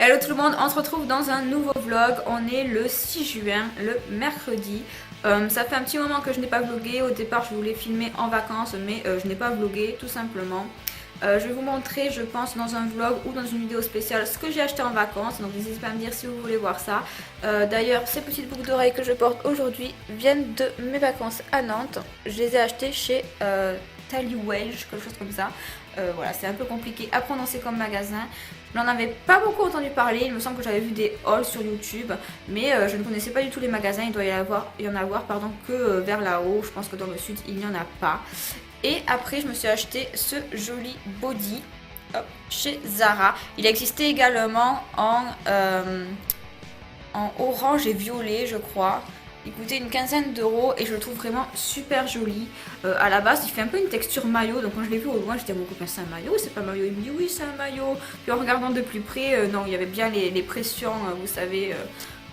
Hello tout le monde, on se retrouve dans un nouveau vlog. On est le 6 juin, le mercredi. Ça fait un petit moment que je n'ai pas vlogué. Au départ je voulais filmer en vacances mais je n'ai pas vlogué tout simplement. Je vais vous montrer, je pense, dans un vlog ou dans une vidéo spéciale ce que j'ai acheté en vacances. Donc n'hésitez pas à me dire si vous voulez voir ça. D'ailleurs ces petites boucles d'oreilles que je porte aujourd'hui viennent de mes vacances à Nantes. Je les ai achetées chez Tallywelge, quelque chose comme ça. Voilà, c'est un peu compliqué à prononcer comme magasin. Je n'en avais pas beaucoup entendu parler, il me semble que j'avais vu des hauls sur YouTube, mais je ne connaissais pas du tout les magasins, il doit y en avoir que vers là-haut, je pense que dans le sud il n'y en a pas. Et après je me suis acheté ce joli body chez Zara. Il existait également en orange et violet je crois. Il coûtait une quinzaine d'euros et je le trouve vraiment super joli. À la base, il fait un peu une texture maillot. Donc quand je l'ai vu au loin, j'étais à mon copain, c'est un maillot, c'est pas un maillot. Il me dit oui, c'est un maillot. Puis en regardant de plus près, non, il y avait bien les pressions, vous savez,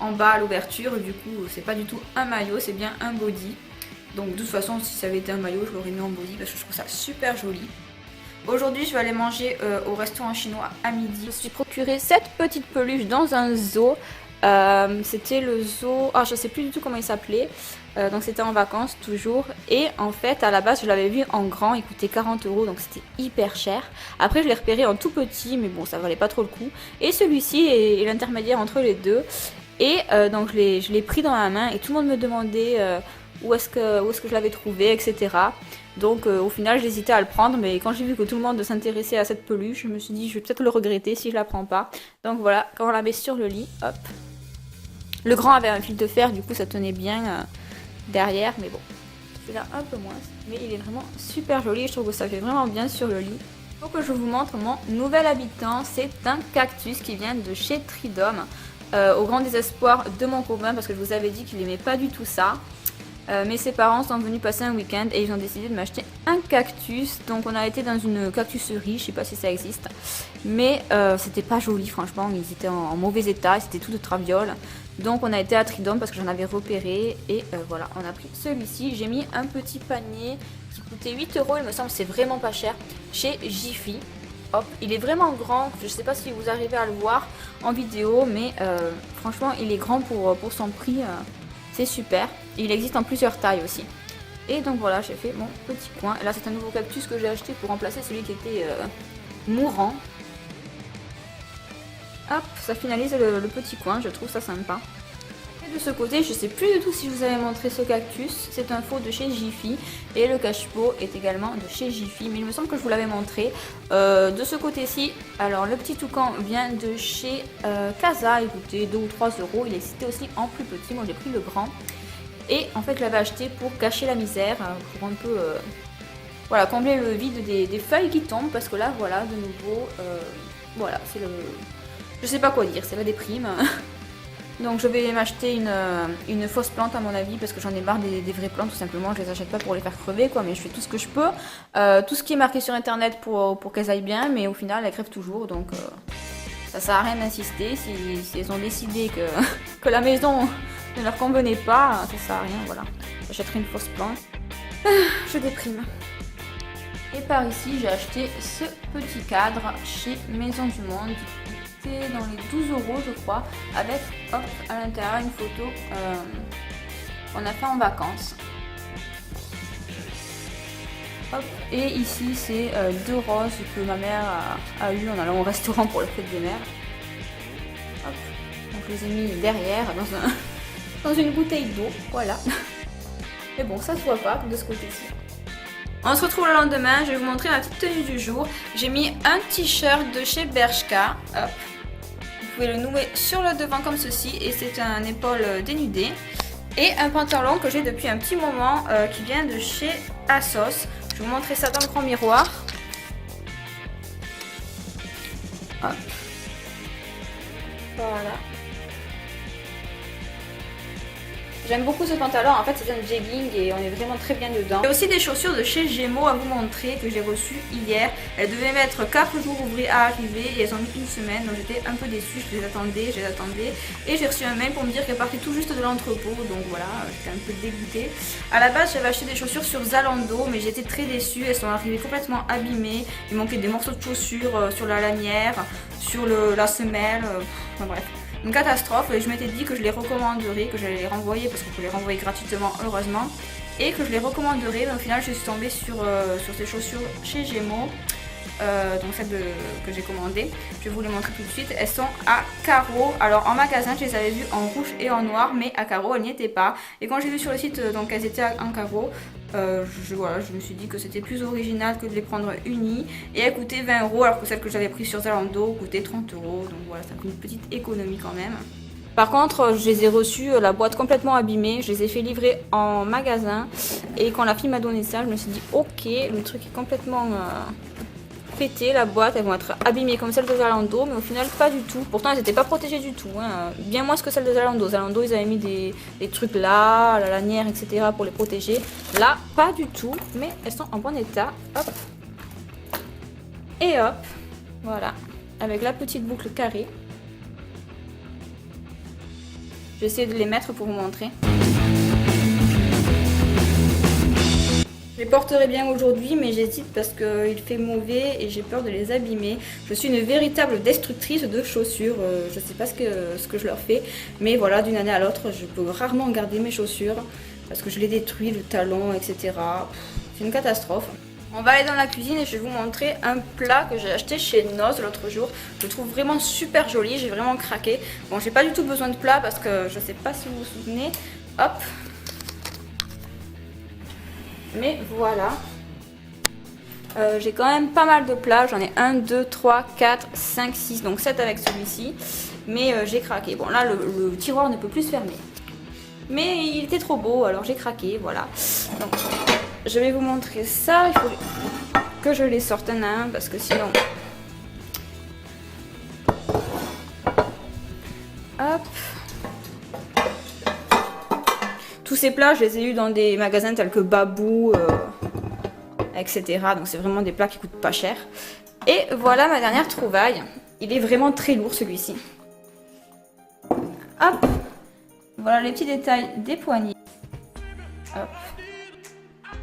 en bas à l'ouverture. Du coup, c'est pas du tout un maillot, c'est bien un body. Donc de toute façon, si ça avait été un maillot, je l'aurais mis en body parce que je trouve ça super joli. Aujourd'hui, je vais aller manger au restaurant chinois à midi. Je me suis procuré cette petite peluche dans un zoo. C'était le zoo, je sais plus du tout comment il s'appelait, donc c'était en vacances toujours, et en fait à la base je l'avais vu en grand, il coûtait 40 euros donc c'était hyper cher. Après je l'ai repéré en tout petit mais bon ça valait pas trop le coup, et celui-ci est l'intermédiaire entre les deux, et donc je l'ai pris dans la main et tout le monde me demandait où est-ce que je l'avais trouvé, etc. Donc au final j'hésitais à le prendre, mais quand j'ai vu que tout le monde s'intéressait à cette peluche, je me suis dit je vais peut-être le regretter si je la prends pas. Donc voilà, quand on la met sur le lit, hop. Le grand avait un fil de fer, du coup ça tenait bien derrière, mais bon, celui-là un peu moins. Mais il est vraiment super joli, je trouve que ça fait vraiment bien sur le lit. Il faut que je vous montre mon nouvel habitant, c'est un cactus qui vient de chez Tridom. Au grand désespoir de mon copain, parce que je vous avais dit qu'il n'aimait pas du tout ça. Mais ses parents sont venus passer un week-end et ils ont décidé de m'acheter un cactus. Donc on a été dans une cactusserie, je sais pas si ça existe, mais c'était pas joli franchement, ils étaient en mauvais état, c'était tout de traviole. Donc on a été à Tridom parce que j'en avais repéré et voilà, on a pris celui-ci. J'ai mis un petit panier qui coûtait 8 euros, il me semble, c'est vraiment pas cher, chez Jiffy. Hop, il est vraiment grand, je sais pas si vous arrivez à le voir en vidéo, mais franchement il est grand pour son prix. C'est super. Il existe en plusieurs tailles aussi. Et donc voilà, j'ai fait mon petit coin. Et là, c'est un nouveau cactus que j'ai acheté pour remplacer celui qui était mourant. Hop, ça finalise le petit coin. Je trouve ça sympa. Et de ce côté, je sais plus du tout si je vous avais montré ce cactus. C'est un faux de chez Jiffy. Et le cache-pot est également de chez Jiffy. Mais il me semble que je vous l'avais montré. De ce côté-ci, alors le petit toucan vient de chez Casa. Il coûtait 2 ou 3 euros. Il existait aussi en plus petit. Moi, j'ai pris le grand. Et en fait, je l'avais acheté pour cacher la misère. Pour un peu voilà, combler le vide des feuilles qui tombent. Parce que là, voilà, de nouveau, voilà, c'est le... Je sais pas quoi dire, c'est la déprime. Donc je vais m'acheter une fausse plante à mon avis parce que j'en ai marre des vraies plantes tout simplement. Je les achète pas pour les faire crever quoi, mais je fais tout ce que je peux. Tout ce qui est marqué sur internet pour qu'elles aillent bien, mais au final elles crèvent toujours. Donc ça sert à rien d'insister. Si elles ont décidé que la maison ne leur convenait pas, ça sert à rien. Voilà, j'achèterai une fausse plante. Je déprime. Et par ici j'ai acheté ce petit cadre chez Maison du Monde. Dans les 12 euros je crois, avec hop, à l'intérieur une photo qu'on a fait en vacances. Hop, et ici c'est 2 roses que ma mère a eu en allant au restaurant pour le fête des mères. Hop, donc je les ai mis derrière dans une bouteille d'eau, voilà. Mais bon, ça se voit pas de ce côté-ci. On se retrouve le lendemain, je vais vous montrer ma petite tenue du jour. J'ai mis un t-shirt de chez Bershka. Hop. Vous pouvez le nouer sur le devant comme ceci et c'est un épaule dénudé. Et un pantalon que j'ai depuis un petit moment qui vient de chez Asos. Je vais vous montrer ça dans le grand miroir. Hop. Voilà. J'aime beaucoup ce pantalon, en fait c'est un jegging et on est vraiment très bien dedans. J'ai aussi des chaussures de chez Gémeaux à vous montrer que j'ai reçues hier. Elles devaient mettre 4 jours ouvrés à arriver et elles ont mis une semaine, donc j'étais un peu déçue, je les attendais et j'ai reçu un mail pour me dire qu'elles partaient tout juste de l'entrepôt, donc voilà, j'étais un peu dégoûtée. À la base j'avais acheté des chaussures sur Zalando mais j'étais très déçue, elles sont arrivées complètement abîmées, il manquait des morceaux de chaussures sur la lanière, sur la semelle, enfin bref. Une catastrophe et je m'étais dit que je les recommanderais, que j'allais les renvoyer parce qu'on peut les renvoyer gratuitement heureusement et que je les recommanderais, mais au final je suis tombée sur ces chaussures chez Gémeaux, donc celles que j'ai commandées. Je vais vous les montrer tout de suite. Elles sont à carreaux. Alors en magasin je les avais vues en rouge et en noir, mais à carreaux elles n'y étaient pas. Et quand j'ai vu sur le site donc elles étaient en carreaux, je me suis dit que c'était plus original que de les prendre unies. Et elles coûtaient 20 € alors que celles que j'avais prises sur Zalando coûtaient 30 €. Donc voilà, ça fait une petite économie quand même. Par contre, je les ai reçues, la boîte complètement abîmée. Je les ai fait livrer en magasin. Et quand la fille m'a donné ça, je me suis dit ok, le truc est complètement pété, la boîte, elles vont être abîmées comme celles de Zalando, mais au final pas du tout. Pourtant elles n'étaient pas protégées du tout, hein. Bien moins que celles de Zalando. Zalando ils avaient mis des trucs là, la lanière, etc. pour les protéger. Là pas du tout, mais elles sont en bon état. Hop. Et hop, voilà, avec la petite boucle carrée. Je vais essayer de les mettre pour vous montrer. Je les porterai bien aujourd'hui, mais j'hésite parce qu'il fait mauvais et j'ai peur de les abîmer. Je suis une véritable destructrice de chaussures. Je ne sais pas ce que je leur fais, mais voilà, d'une année à l'autre, je peux rarement garder mes chaussures parce que je les détruis, le talon, etc. C'est une catastrophe. On va aller dans la cuisine et je vais vous montrer un plat que j'ai acheté chez Noz l'autre jour. Je le trouve vraiment super joli, j'ai vraiment craqué. Bon, j'ai pas du tout besoin de plat parce que je sais pas si vous vous souvenez. Hop. Mais voilà, j'ai quand même pas mal de plats, j'en ai 1, 2, 3, 4, 5, 6, donc 7 avec celui-ci. Mais j'ai craqué, bon là le tiroir ne peut plus se fermer. Mais il était trop beau, alors j'ai craqué, voilà. Donc je vais vous montrer ça, il faut que je les sorte un à un parce que sinon... Hop. Tous ces plats, je les ai eus dans des magasins tels que Babou, etc. Donc c'est vraiment des plats qui coûtent pas cher. Et voilà ma dernière trouvaille. Il est vraiment très lourd celui-ci. Hop. Voilà les petits détails des poignets. Hop.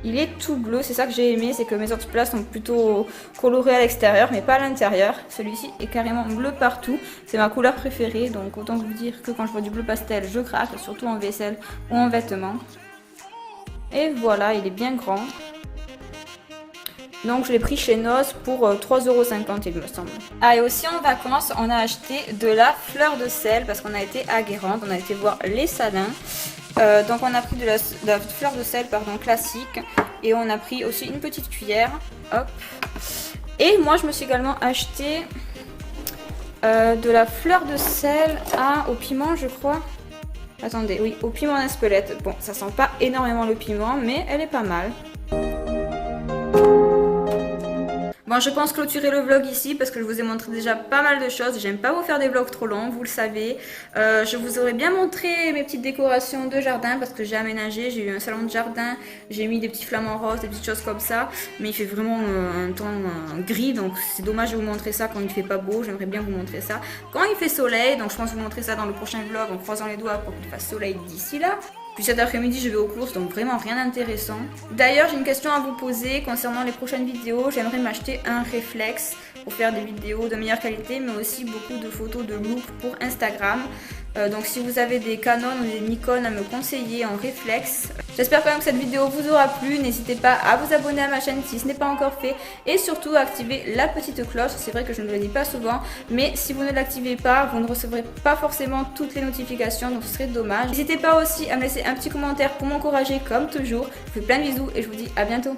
Il est tout bleu, c'est ça que j'ai aimé, c'est que mes autres plats sont plutôt colorés à l'extérieur, mais pas à l'intérieur. Celui-ci est carrément bleu partout, c'est ma couleur préférée, donc autant vous dire que quand je vois du bleu pastel, je craque, surtout en vaisselle ou en vêtements. Et voilà, il est bien grand. Donc je l'ai pris chez Noz pour 3,50 € il me semble. Ah et aussi en vacances, on a acheté de la fleur de sel parce qu'on a été à Guérande, on a été voir les salins. Donc on a pris de la fleur de sel classique et on a pris aussi une petite cuillère. Hop. Et moi je me suis également acheté de la fleur de sel au piment je crois. Attendez, oui, au piment d'Espelette. Bon, ça sent pas énormément le piment mais elle est pas mal. Bon, je pense clôturer le vlog ici parce que je vous ai montré déjà pas mal de choses. J'aime pas vous faire des vlogs trop longs, vous le savez. Je vous aurais bien montré mes petites décorations de jardin parce que j'ai aménagé. J'ai eu un salon de jardin, j'ai mis des petits flamants roses, des petites choses comme ça. Mais il fait vraiment un temps gris, donc c'est dommage de vous montrer ça quand il fait pas beau. J'aimerais bien vous montrer ça quand il fait soleil. Donc je pense vous montrer ça dans le prochain vlog en croisant les doigts pour qu'il fasse soleil d'ici là. Puis cet après-midi, je vais aux courses, donc vraiment rien d'intéressant. D'ailleurs, j'ai une question à vous poser concernant les prochaines vidéos. J'aimerais m'acheter un réflexe pour faire des vidéos de meilleure qualité, mais aussi beaucoup de photos de look pour Instagram. Donc si vous avez des Canon ou des Nikon à me conseiller en réflexe. J'espère quand même que cette vidéo vous aura plu. N'hésitez pas à vous abonner à ma chaîne si ce n'est pas encore fait. Et surtout à activer la petite cloche. C'est vrai que je ne le dis pas souvent. Mais si vous ne l'activez pas, vous ne recevrez pas forcément toutes les notifications. Donc ce serait dommage. N'hésitez pas aussi à me laisser un petit commentaire pour m'encourager comme toujours. Je vous fais plein de bisous et je vous dis à bientôt.